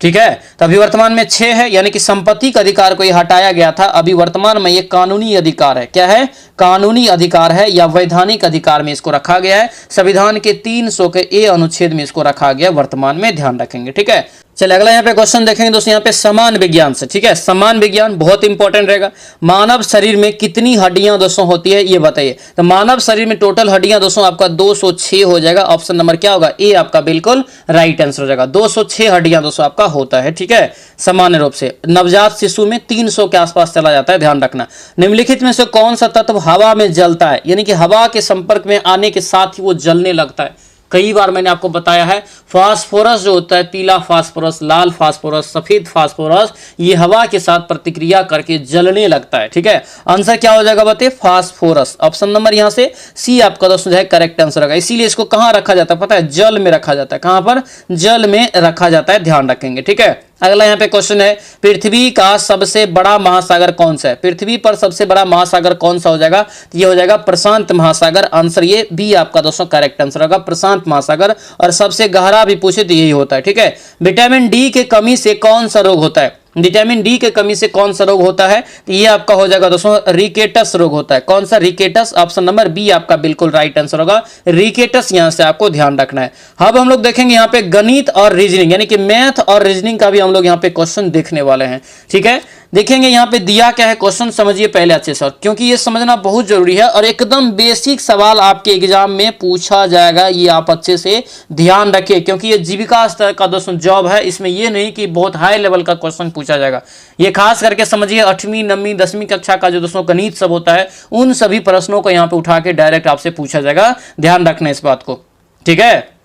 ठीक है। तो अभी वर्तमान में 6 है, यानी कि संपत्ति का अधिकार को ये हटाया गया था। अभी वर्तमान में ये कानूनी अधिकार है, क्या है कानूनी अधिकार है या वैधानिक अधिकार में इसको रखा गया है। संविधान के 300 के ए अनुच्छेद में इसको रखा गया वर्तमान में, ध्यान रखेंगे, ठीक है। चलिए अगला यहाँ पे क्वेश्चन देखेंगे दोस्तों, यहाँ पे समान विज्ञान से, ठीक है। समान विज्ञान बहुत इंपॉर्टेंट रहेगा। मानव शरीर में कितनी हड्डियां दोस्तों होती है ये बताइए। तो मानव शरीर में टोटल हड्डियां दोस्तों आपका 206 हो जाएगा। ऑप्शन नंबर क्या होगा, ए आपका बिल्कुल राइट आंसर हो जाएगा। 206 हड्डियां दोस्तों आपका होता है, ठीक है। सामान्य रूप से नवजात शिशु में 300 के आसपास चला जाता है, ध्यान रखना। निम्नलिखित में से कौन सा तत्व हवा में जलता है, यानी कि हवा के संपर्क में आने के साथ ही वो जलने लगता है। कई बार मैंने आपको बताया है, फास्फोरस जो होता है, पीला फास्फोरस, लाल फास्फोरस, सफेद फास्फोरस, ये हवा के साथ प्रतिक्रिया करके जलने लगता है, ठीक है। आंसर क्या हो जाएगा बताइए, फास्फोरस। ऑप्शन नंबर यहाँ से सी आपका दोस्तों है करेक्ट आंसर होगा। इसीलिए इसको कहाँ रखा जाता है पता है, जल में रखा जाता है। कहाँ पर, जल में रखा जाता है, ध्यान रखेंगे, ठीक है। अगला यहाँ पे क्वेश्चन है, पृथ्वी का सबसे बड़ा महासागर कौन सा है, पृथ्वी पर सबसे बड़ा महासागर कौन सा हो जाएगा, ये हो जाएगा प्रशांत महासागर। आंसर ये भी आपका दोस्तों करेक्ट आंसर होगा, प्रशांत महासागर। और सबसे गहरा भी पूछे तो यही होता है, ठीक है। विटामिन डी के कमी से कौन सा रोग होता है, विटामिन डी के कमी से कौन सा रोग होता है, तो ये आपका हो जाएगा दोस्तों रिकेटस रोग होता है। कौन सा, रिकेटस। ऑप्शन नंबर बी आपका बिल्कुल राइट आंसर होगा, रिकेटस। यहां से आपको ध्यान रखना है। अब हम लोग देखेंगे यहाँ पे गणित और रीजनिंग, यानी कि मैथ और रीजनिंग का भी हम लोग यहाँ पे क्वेश्चन देखने वाले हैं, ठीक है। देखेंगे यहाँ पे दिया क्या है क्वेश्चन, समझिए पहले अच्छे से, क्योंकि ये समझना बहुत जरूरी है और एकदम बेसिक सवाल आपके एग्जाम में पूछा जाएगा। ये आप अच्छे से ध्यान रखिए, क्योंकि ये जीविका स्तर का दोस्तों जॉब है। इसमें ये नहीं कि बहुत हाई लेवल का क्वेश्चन पूछा जाएगा। ये खास करके समझिए 8वीं 9वीं 10वीं कक्षा का जो दोस्तों गणित सब होता है, उन सभी प्रश्नों को यहाँ पे उठा के डायरेक्ट आपसे पूछा जाएगा। ध्यान रखना इस बात को, ठीक है।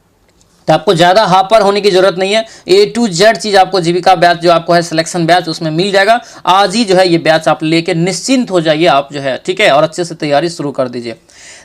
तो आपको ज़्यादा हापर होने की जरूरत नहीं है। A to Z चीज़ आपको जीविका बैच जो आपको है सिलेक्शन बैच उसमें मिल जाएगा। आज ही जो है ये बैच आप लेके निश्चिंत हो जाइए आप जो है, ठीक है, और अच्छे से तैयारी शुरू कर दीजिए।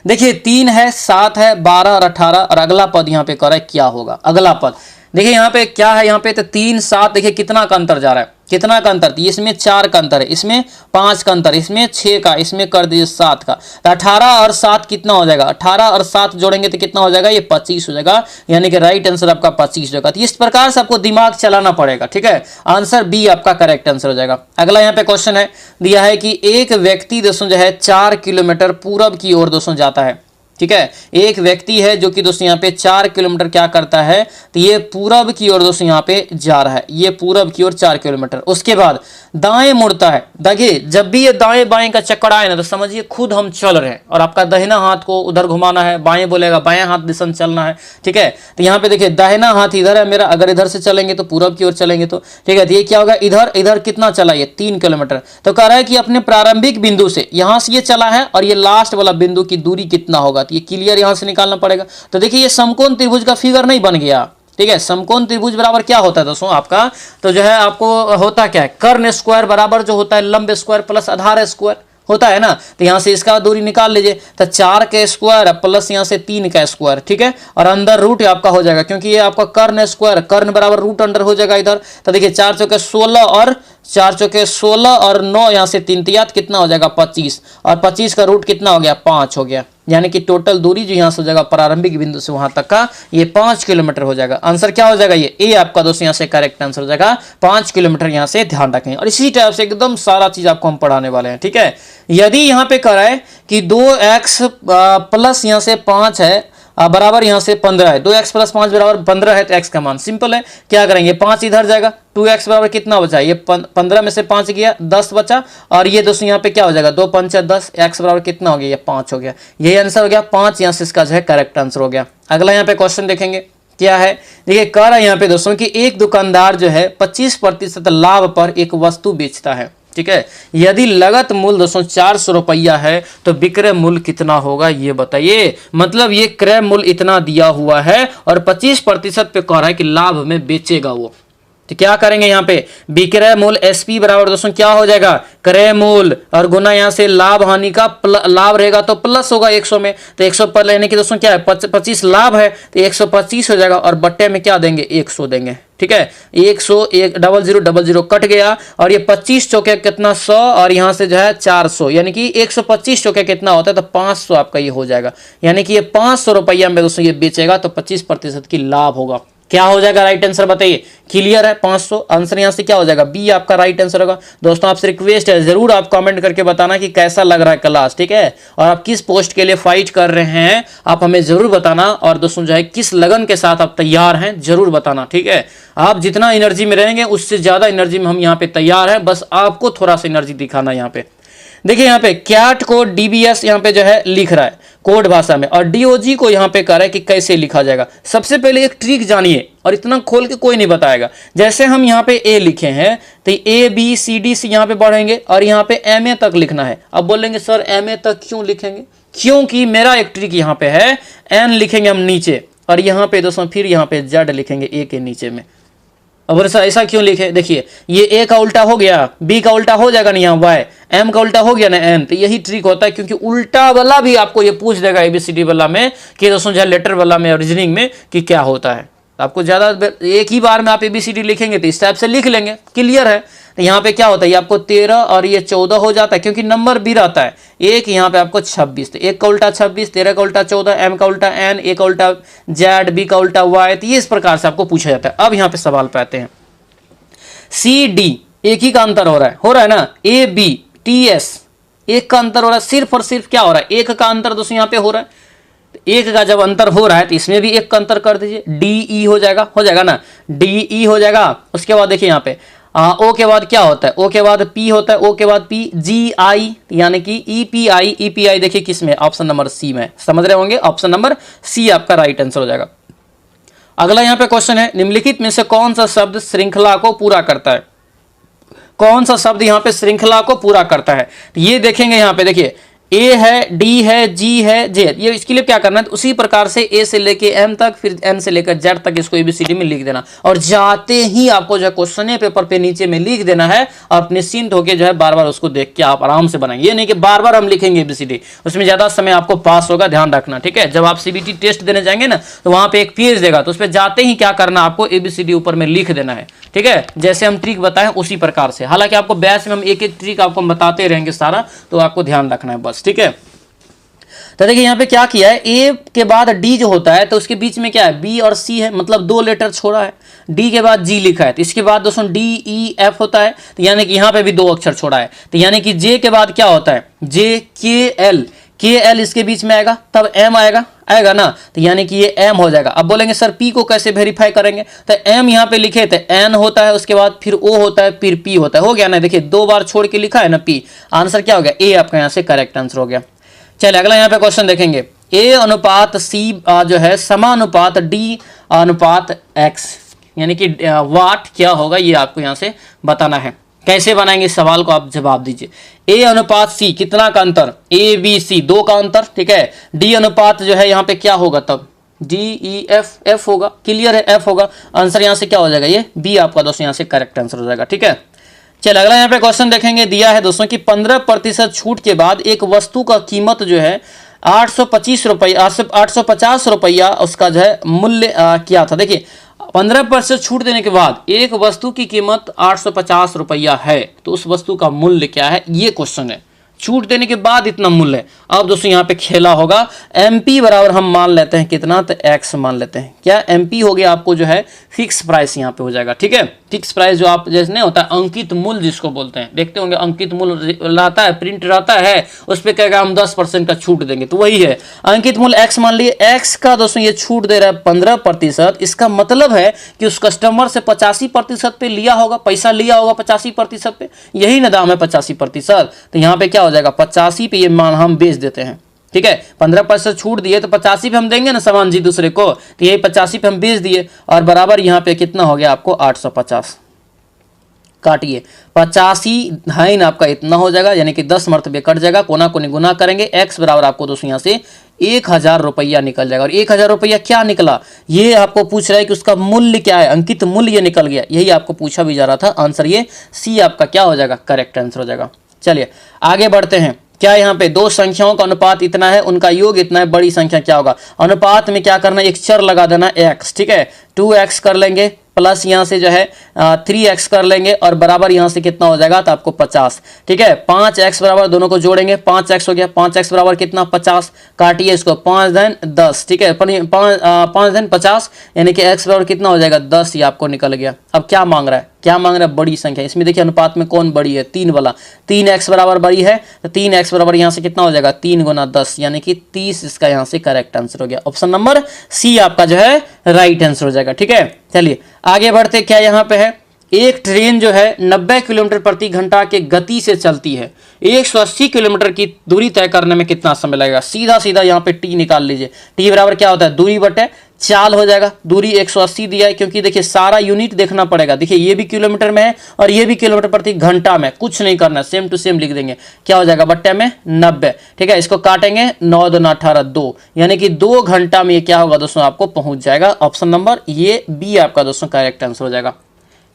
देखिए 3 है, 7 है, 12 और 18, और अगला पद यहाँ पे कर रहा है क्या होगा। अगला पद देखिए यहाँ पे क्या है, यहाँ पे तो 3 7, देखिए कितना का अंतर जा रहा है, कितना का अंतर, इसमें 4 का अंतर है, इसमें 5 का अंतर, इसमें 6 का, इसमें कर दीजिए 7 का, तो 18 और 7 कितना हो जाएगा, 18 और 7 जोड़ेंगे तो कितना हो जाएगा, ये 25 हो जाएगा, यानी कि राइट आंसर आपका 25 हो जाएगा। तो इस प्रकार से आपको दिमाग चलाना पड़ेगा, ठीक है। आंसर बी आपका करेक्ट आंसर हो जाएगा। अगला यहाँ पे क्वेश्चन है, दिया है कि एक व्यक्ति दोस्तों जो है 4 किलोमीटर पूरब की ओर दोस्तों जाता है, ठीक है। एक व्यक्ति है जो कि दोस्तों यहाँ पे 4 किलोमीटर क्या करता है, तो ये पूरब की ओर दोस्तों यहाँ पे जा रहा है, ये पूरब की ओर 4 किलोमीटर, उसके बाद दाएं मुड़ता है। देखिए जब भी ये दाएं बाएं का चक्कर आए ना तो समझिए खुद हम चल रहे हैं, और आपका दाहिना हाथ को उधर घुमाना है, बाएं बोलेगा बाएं हाथ दिशा चलना है, ठीक है। तो यहाँ पे देखिए दाहिना हाथ इधर है मेरा, अगर इधर से चलेंगे तो पूरब की ओर चलेंगे, तो ठीक है। तो ये क्या होगा, इधर इधर कितना चला, ये 3 किलोमीटर। तो कह रहा है कि अपने प्रारंभिक बिंदु से यहां से ये चला है और ये लास्ट वाला बिंदु की दूरी कितना होगा, तो ये क्लियर यहां से निकालना पड़ेगा। तो देखिए ये समकोण त्रिभुज का फिगर नहीं बन गया, ठीक है। समकोण त्रिभुज बराबर क्या होता है दोस्तों आपका, तो जो है आपको होता क्या है, कर्ण स्क्वायर बराबर जो होता है लंब स्क्वायर प्लस आधार स्क्वायर होता है ना। तो यहां से इसका दूरी निकाल लीजिए, तो 4 का स्क्वायर प्लस यहां से 3 का स्क्वायर, ठीक है, और अंदर रूट आपका हो जाएगा, क्योंकि ये आपका कर्ण स्क्वायर, कर्ण बराबर रूट अंडर हो जाएगा इधर। तो देखिए 4 चौके 16 और 4 चौके 16 और 9 यहां से 3 तियात कितना हो जाएगा 25, और 25 का रूट कितना हो गया 5 हो गया, यानी कि टोटल दूरी जो यहां से हो जाएगा प्रारंभिक बिंदु से वहां तक का ये 5 किलोमीटर हो जाएगा। आंसर क्या हो जाएगा, ये ए आपका दोस्तों यहां से करेक्ट आंसर हो जाएगा, 5 किलोमीटर यहां से ध्यान रखें। और इसी टाइप से एकदम सारा चीज आपको हम पढ़ाने वाले हैं, ठीक है। यदि यहां पे कराए कि 2x प्लस यहां से 5 है बराबर यहां से 15 है, 2x प्लस 5 बराबर 15 है, तो x का मान सिंपल है, क्या करेंगे 5 इधर जाएगा, 2x बराबर कितना बचा, ये 15 में से 5 गया 10 बचा, और ये दोस्तों यहाँ पे क्या हो जाएगा 2 5 10, x बराबर कितना हो गया, ये 5 हो गया, यही आंसर हो गया 5, यहाँ से इसका जो है करेक्ट आंसर हो गया। अगला यहाँ पे क्वेश्चन देखेंगे क्या है, देखिए कह रहा है यहाँ पे दोस्तों कि एक दुकानदार जो है 25% लाभ पर एक वस्तु बेचता है, ठीक है। यदि लागत मूल्य दोस्तों 400 रुपया है तो विक्रय मूल्य कितना होगा ये बताइए। मतलब ये क्रय मूल्य इतना दिया हुआ है और 25% पे कह रहा है कि लाभ में बेचेगा वो, तो क्या करेंगे यहाँ पे विक्रय मूल्य एसपी बराबर दोस्तों क्या हो जाएगा क्रय मूल्य और गुना यहाँ से लाभ हानि का लाभ रहेगा तो प्लस होगा 100 में, तो 100 पर लेने की दोस्तों क्या है 25 लाभ है तो 125 हो जाएगा, और बट्टे में क्या देंगे 100 देंगे, ठीक है। 100 0000 कट गया, और ये 25 चौके कितना 100, और यहाँ से जो है 400, यानी कि 125 चौके कितना होता है तो 500 आपका ये हो जाएगा, यानी कि ये 500 रुपया में दोस्तों ये बेचेगा तो 25% की लाभ होगा। क्या हो जाएगा राइट आंसर बताइए, क्लियर है 500, आंसर यहां से क्या हो जाएगा बी आपका राइट आंसर होगा। दोस्तों आपसे रिक्वेस्ट है जरूर आप कमेंट करके बताना कि कैसा लग रहा है क्लास, ठीक है, और आप किस पोस्ट के लिए फाइट कर रहे हैं आप हमें जरूर बताना, और दोस्तों जो है किस लगन के साथ आप तैयार हैं जरूर बताना, ठीक है। आप जितना एनर्जी में रहेंगे उससे ज्यादा एनर्जी में हम यहाँ पे तैयार हैं, बस आपको थोड़ा सा एनर्जी दिखाना। यहाँ पे देखिए यहाँ पे कैट को डीबीएस यहाँ पे जो है लिख रहा है कोड भाषा में, और डीओजी को यहाँ पे कह रहा है कि कैसे लिखा जाएगा। सबसे पहले एक ट्रिक जानिए, और इतना खोल के कोई नहीं बताएगा। जैसे हम यहाँ पे ए लिखे हैं तो ए बी सी डी से यहाँ पे बढ़ेंगे और यहाँ पे एम ए तक लिखना है। अब बोलेंगे सर एम ए तक क्यों लिखेंगे, क्योंकि मेरा एक ट्रिक यहाँ पे है, एन लिखेंगे हम नीचे और यहाँ पे दोस्तों फिर यहाँ पे जेड लिखेंगे ए के नीचे में। अब ऐसा क्यों लिखे, देखिए ये ए का उल्टा हो गया, बी का उल्टा हो जाएगा ना यहाँ वाई, एम का उल्टा हो गया ना एन, तो यही ट्रिक होता है, क्योंकि उल्टा वाला भी आपको ये पूछ देगा एबीसीडी वाला में कि दोस्तों जो लेटर वाला में रीजनिंग में कि क्या होता है। आपको ज्यादा एक ही बार में आप एबीसीडी लिखेंगे तो इस टाइप से लिख लेंगे, क्लियर है। तो यहाँ पे क्या होता है ये आपको 13 और ये 14 हो जाता है, क्योंकि नंबर भी रहता है एक, यहाँ पे आपको 26, तो एक का उल्टा 26, 13 का उल्टा 14, एम का उल्टा एन, ए का उल्टा जेड, बी का उल्टा वाई, तो ये इस प्रकार से आपको पूछा जाता है। अब यहाँ पे सवाल पे आते हैं, सी डी एक ही का अंतर हो रहा है ना, ए बी टी एस एक का अंतर हो रहा है, सिर्फ और सिर्फ क्या हो रहा है एक का अंतर दोस्तों यहाँ पे हो रहा है। एक का जब अंतर हो रहा है तो इसमें भी एक का अंतर कर दीजिए, डी ई हो जाएगा ना, डी ई हो जाएगा। उसके बाद देखिए यहाँ पे ओ के बाद क्या होता है, ओ के बाद पी होता है, ओ के बाद पी, जी आई यानी कि ई पी आई देखिए किस में, ऑप्शन नंबर सी में, समझ रहे होंगे, ऑप्शन नंबर सी आपका राइट आंसर हो जाएगा। अगला यहाँ पे क्वेश्चन है, निम्नलिखित में से कौन सा शब्द श्रृंखला को पूरा करता है, कौन सा शब्द यहाँ पे श्रृंखला को पूरा करता है। तो ये देखेंगे यहाँ पे देखिए ए है, डी है, जी है, जे है। ये इसके लिए क्या करना है, तो उसी प्रकार से ए से लेके एम तक, फिर एन से लेकर जेड तक इसको एबीसीडी में लिख देना, और जाते ही आपको जो है क्वेश्चन पेपर पे नीचे में लिख देना है। आप निश्चिंत होकर जो है बार बार उसको देख के आप आराम से बनाएंगे। ये नहीं कि बार बार हम लिखेंगे एबीसीडी, उसमें ज्यादा समय आपको पास होगा, ध्यान रखना, ठीक है। जब आप सीबीटी टेस्ट देने जाएंगे ना, तो वहां पे एक पेज देगा, तो उस पर जाते ही क्या करना, आपको एबीसीडी ऊपर में लिख देना है, ठीक है। जैसे हम ट्रिक बताएं उसी प्रकार से, हालांकि आपको बैच में हम एक एक ट्रिक आपको बताते रहेंगे सारा, तो आपको ध्यान रखना है बस, ठीक है। तो देखिए यहाँ पे क्या किया है, ए के बाद डी जो होता है तो उसके बीच में क्या है, बी और सी है, मतलब 2 लेटर छोड़ा है। डी के बाद जी लिखा है, तो इसके बाद दोस्तों डी ई एफ होता है, तो यानी कि यहाँ पे भी 2 अक्षर छोड़ा है। तो यानी कि जे के बाद क्या होता है, जे के एल इसके बीच में आएगा, तब एम आएगा ना, तो यानी कि ये एम हो जाएगा। अब बोलेंगे सर पी को कैसे वेरीफाई करेंगे, तो एम यहाँ पे लिखे थे, एन होता है, उसके बाद फिर ओ होता है, फिर पी होता है, हो गया ना। देखिए 2 बार छोड़ के लिखा है ना पी, आंसर क्या हो गया, ए आपका यहाँ से करेक्ट आंसर हो गया। चलिए अगला यहाँ पे क्वेश्चन देखेंगे, ए अनुपात सी जो है समानुपात डी अनुपात एक्स, यानी कि वाट क्या होगा, ये आपको यहाँ से बताना है। कैसे बनाएंगे इस सवाल को, आप जवाब दीजिए। ए अनुपात सी कितना का अंतर, ए बी सी 2 का अंतर, ठीक है। डी अनुपात जो है यहाँ पे क्या होगा, तब डी ई एफ, एफ होगा, क्लियर है, एफ होगा। आंसर यहाँ से क्या हो जाएगा, ये बी आपका दोस्तों यहाँ से करेक्ट आंसर हो जाएगा, ठीक है। चल अगला यहाँ पे क्वेश्चन देखेंगे, दिया है दोस्तों कि 15% छूट के बाद एक वस्तु का कीमत जो है 825 रुपया, 850 रुपया उसका जो है मूल्य क्या था। देखिए 15% छूट देने के बाद एक वस्तु की कीमत 850 रुपया है, तो उस वस्तु का मूल्य क्या है, ये क्वेश्चन है। छूट देने के बाद इतना मूल्य है। अब दोस्तों यहाँ पे खेला होगा, एमपी बराबर हम मान लेते हैं कितना, तो एक्स मान लेते हैं। क्या एमपी हो गया आपको जो है फिक्स प्राइस यहाँ पे हो जाएगा, ठीक है। फिक्स प्राइस जो आप जैसे नहीं होता है, अंकित मूल्य जिसको बोलते हैं, देखते होंगे अंकित मूल्य रहता है, प्रिंट रहता है, उस पर कहेगा हम 10% का छूट देंगे, तो वही है अंकित मूल्य एक्स मान लिए। एक्स का दोस्तों ये छूट दे रहा है 15%, इसका मतलब है कि उस कस्टमर से 85% पे लिया होगा, पैसा लिया होगा 85% पे, यही ना दाम है 85%। तो यहाँ पे क्या हो जाएगा, 85 पे ये मान हम बेच देते हैं, ठीक है। 15% छूट दिए तो 85 पे हम देंगे ना सामान जी दूसरे को, तो यही 85 पे हम बेच दिए, और बराबर यहाँ पे कितना हो गया आपको 850, काटिए 85 धाइन आपका इतना हो जाएगा, यानी कि 10 मरतबे कट जाएगा, कोना कोनी गुना करेंगे, एक्स बराबर आपको दोस्तों यहाँ से 1000 रुपया निकल जाएगा। और 1000 रुपया क्या निकला, ये आपको पूछ रहा है कि उसका मूल्य क्या है, अंकित मूल्य ये निकल गया, यही आपको पूछा भी जा रहा था। आंसर ये सी आपका क्या हो जाएगा, करेक्ट आंसर हो जाएगा। चलिए आगे बढ़ते हैं। क्या यहाँ पे 2 संख्याओं का अनुपात इतना है, उनका योग इतना है, बड़ी संख्या क्या होगा। अनुपात में क्या करना है, एक चर लगा देना x, ठीक है। 2x कर लेंगे, प्लस यहाँ से जो है 3x कर लेंगे, और बराबर यहाँ से कितना हो जाएगा, तो आपको 50, ठीक है। 5x बराबर, दोनों को जोड़ेंगे, 5x हो गया, 5x बराबर कितना 50, काटिए इसको 5 धन 10, ठीक है। 5 धन 50, यानी कि x बराबर कितना हो जाएगा 10, ये आपको निकल गया। अब क्या मांग रहा है, क्या मांग रहा है, बड़ी संख्या। इसमें देखिए अनुपात में कौन बड़ी है, 3 वाला, 3x बराबर बड़ी है, तो 3x बराबर यहाँ से कितना हो जाएगा 3 गुना 10, यानी कि 30 इसका यहाँ से करेक्ट आंसर हो गया। ऑप्शन नंबर सी आपका जो है राइट आंसर हो जाएगा, ठीक है। चलिए आगे बढ़ते, क्या यहाँ पे है, एक ट्रेन जो है 90 किलोमीटर प्रति घंटा के गति से चलती है, 180 किलोमीटर की दूरी तय करने में कितना समय लगेगा। सीधा सीधा यहाँ पे टी निकाल लीजिए, टी बराबर क्या होता है, दूरी बटे चाल हो जाएगा। दूरी 180 दिया है, क्योंकि देखिए सारा यूनिट देखना पड़ेगा। देखिए ये भी किलोमीटर में है और ये भी किलोमीटर प्रति घंटा में, कुछ नहीं करना, सेम टू सेम लिख देंगे। क्या हो जाएगा, बट्टे में 90, ठीक है। इसको काटेंगे 9 2 18 2, यानी कि 2 घंटा में ये क्या होगा दोस्तों, आपको पहुंच जाएगा। ऑप्शन नंबर ये बी आपका दोस्तों करेक्ट आंसर हो जाएगा,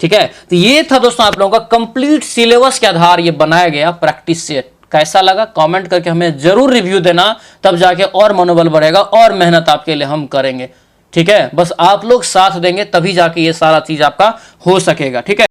ठीक है। तो ये था दोस्तों आप लोगों का कंप्लीट सिलेबस के आधार ये बनाया गया प्रैक्टिस सेट। कैसा लगा कमेंट करके हमें जरूर रिव्यू देना, तब जाके और मनोबल बढ़ेगा और मेहनत आपके लिए हम करेंगे, ठीक है। बस आप लोग साथ देंगे तभी जाके ये सारा चीज आपका हो सकेगा, ठीक है।